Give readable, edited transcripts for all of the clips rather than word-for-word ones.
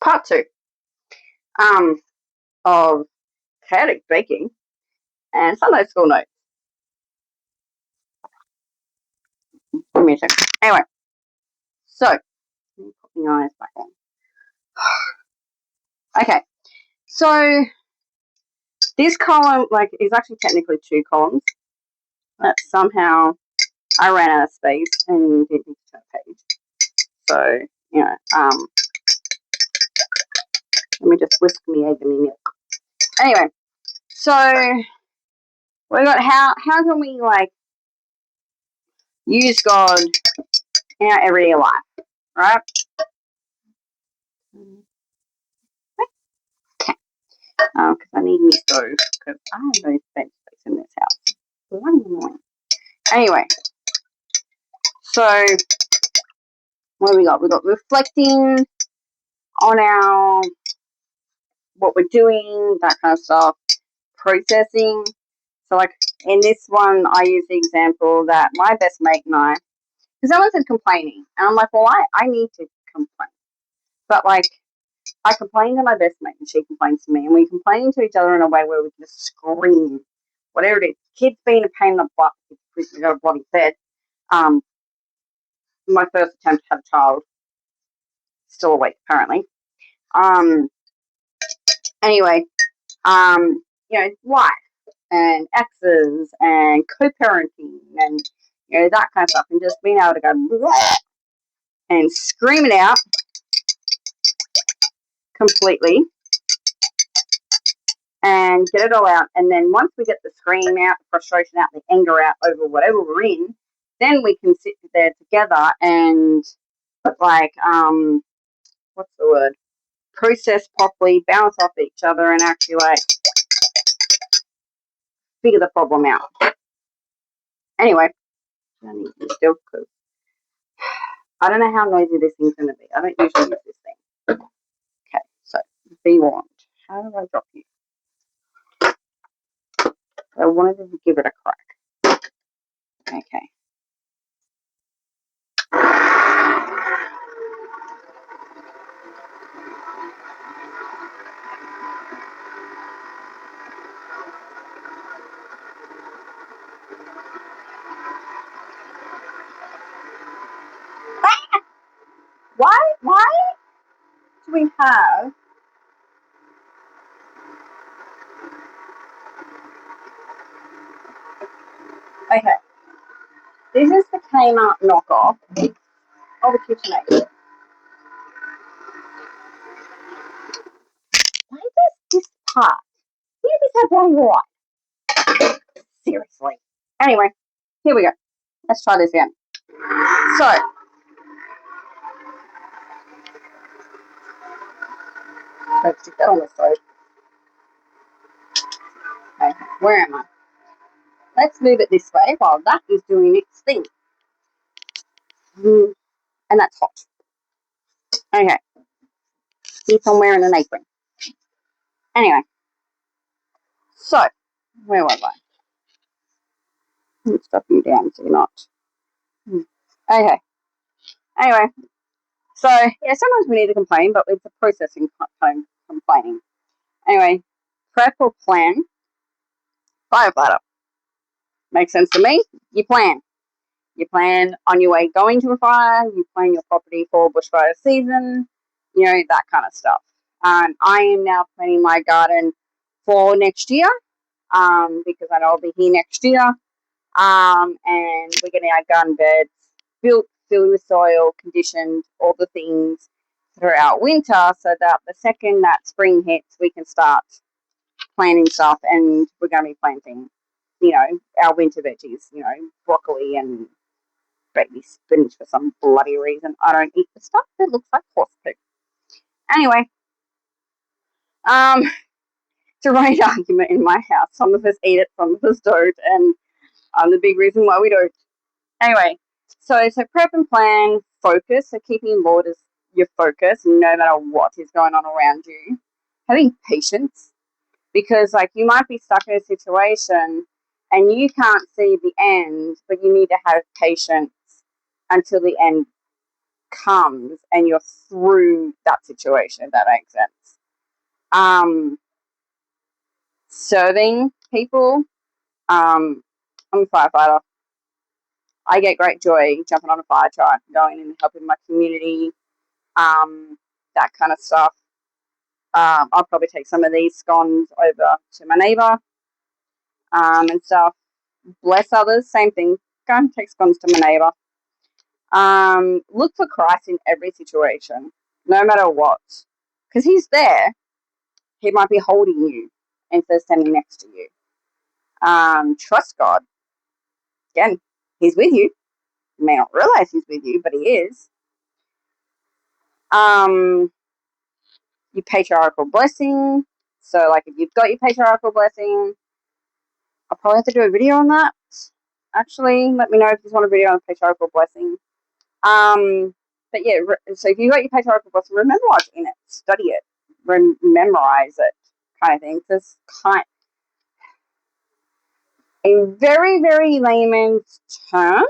Part two of chaotic baking and Sunday school notes. Give me a second. Anyway, so let me put my eyes back on. Okay, so this column is actually technically two columns, but somehow I ran out of space and didn't turn a page. So let me just whisk me egg and me milk. Anyway, so we got how can we use God in our everyday life, right? Okay. Because I need my stove because I have no bench space in this house. Bloody annoying. Anyway, so what do we got? We got reflecting on what we're doing, that kind of stuff, processing. So in this one, I use the example that my best mate and I, because someone said complaining, and I'm like, well, I need to complain, but I complain to my best mate and she complains to me, and we complain to each other in a way where we can just scream, whatever it is. Kids being a pain in the butt because we got a bloody bed. My first attempt to have a child, still awake apparently. Anyway, life and exes and co-parenting and that kind of stuff, and just being able to go and scream it out completely and get it all out. And then once we get the scream out, the frustration out, the anger out over whatever we're in, then we can sit there together and what's the word? Process properly, bounce off each other, and actually figure the problem out. Anyway, I need to still because I don't know how noisy this thing's going to be. I don't usually use this thing. Okay, so be warned. How do I drop you? I wanted to give it a crack. Okay. Why do we have okay. This is the Kmart knockoff of a KitchenAid. Why does this part? Where is that bloody right? Seriously. Anyway, here we go. Let's try this again. So let's stick that on the stove. Okay, where am I? Let's move it this way while that is doing its thing. And that's hot. Okay. Keep on wearing an apron. Anyway. So, where was I? Let's stop you down so you're not. Okay. Anyway. So, yeah, sometimes we need to complain, but it's a processing time complaining. Anyway, prep or plan. Firefighter. Makes sense to me. You plan. You plan on your way going to a fire. You plan your property for bushfire season. That kind of stuff. I am now planning my garden for next year because I know I'll be here next year. And we're getting our garden beds built, filled with soil, conditioned, all the things throughout winter so that the second that spring hits, we can start planting stuff, and we're going to be planting, our winter veggies, broccoli and baby spinach for some bloody reason. I don't eat the stuff that looks like horse poop. Anyway, it's a running argument in my house. Some of us eat it, some of us don't, and I'm the big reason why we don't. Anyway, so prep and plan, focus. So keeping Lord as your focus, no matter what is going on around you. Having patience, because you might be stuck in a situation and you can't see the end, but you need to have patience until the end comes and you're through that situation, if that makes sense. Serving people. I'm a firefighter. I get great joy jumping on a fire truck, going and helping my community, that kind of stuff. I'll probably take some of these scones over to my neighbour and stuff. Bless others, same thing. Go and take scones to my neighbour. Look for Christ in every situation, no matter what, because He's there. He might be holding you instead of standing next to you. Trust God. Again, He's with you. You may not realize He's with you, but He is. Your patriarchal blessing. So, like, if you've got your patriarchal blessing, I'll probably have to do a video on that. Actually, let me know if you want a video on patriarchal blessing. But yeah, so if you've got your patriarchal blessing, remember what's in it, study it, memorize it, kind of thing. This kind, in very, very layman's terms,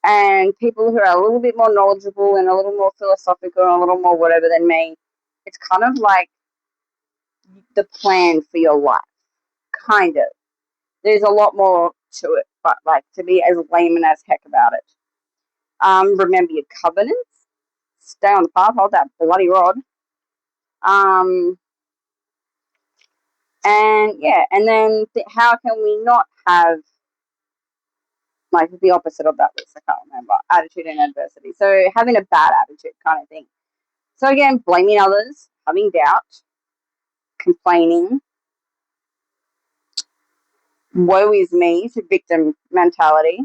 and people who are a little bit more knowledgeable and a little more philosophical and a little more whatever than me, it's kind of like the plan for your life, kind of. There's a lot more to it, but like to be as layman as heck about it. Remember your covenants. Stay on the path. Hold that bloody rod. And yeah, and then how can we not have like the opposite of that list? I can't remember. Attitude and adversity. So having a bad attitude kind of thing. So again, blaming others, having doubt, complaining, woe is me, to victim mentality.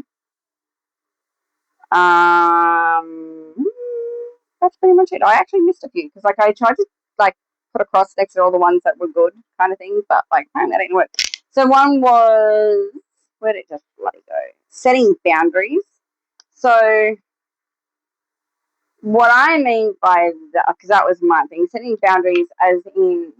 That's pretty much it. I actually missed a few because like I tried to like put a cross next to all the ones that were good kind of thing, but like apparently that didn't work. So one was, where did it just bloody go? Setting boundaries. So what I mean by that, because that was my thing, setting boundaries as in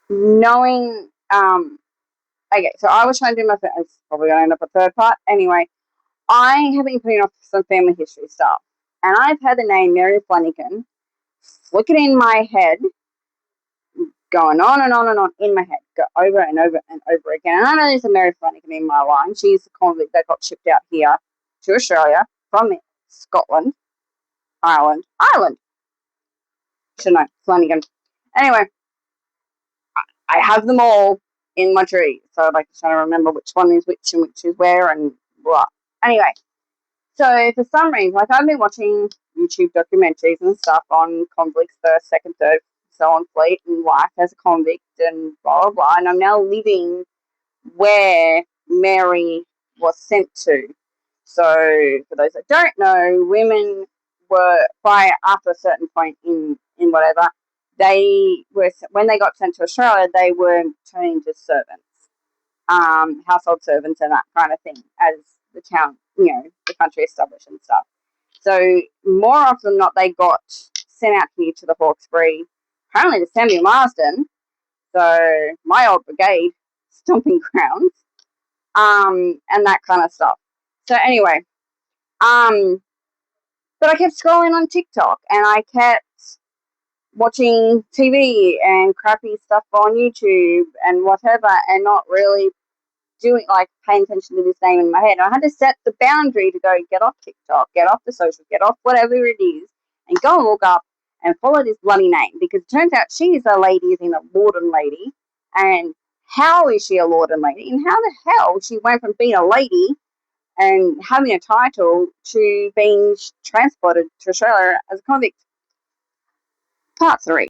knowing. Okay, so I was trying to do my. It's probably going to end up a third part. Anyway, I have been putting off some family history stuff, and I've had the name Mary Flanagan flicking in my head, going on and on and on in my head, go over and over and over again. And I know there's a Mary Flanagan in my line. She's a convict that got shipped out here to Australia from Scotland, Ireland. Should know, Flanagan. Anyway, I have them all in my tree, so I'd like to try to remember which one is which and which is where and blah. Anyway, so for some reason, like I've been watching YouTube documentaries and stuff on convicts, first, second, third, so on fleet and life as a convict and blah blah blah. And I'm now living where Mary was sent to. So for those that don't know, women were after a certain point in whatever, they were, when they got sent to Australia, they were turned into servants, household servants and that kind of thing as the town, the country established and stuff. So more often than not, they got sent out here to the Hawkesbury, apparently to Samuel Marsden, so my old brigade stomping grounds, and that kind of stuff. So anyway, but I kept scrolling on TikTok and I kept watching TV and crappy stuff on YouTube and whatever, and not really paying attention to this name in my head. And I had to set the boundary to go get off TikTok, get off the social, get off whatever it is, and go and look up and follow this bloody name, because it turns out she is a lady, is in a Lorden lady. And how is she a Lorden lady? And how the hell she went from being a lady and having a title to being transported to Australia as a convict? Part 3.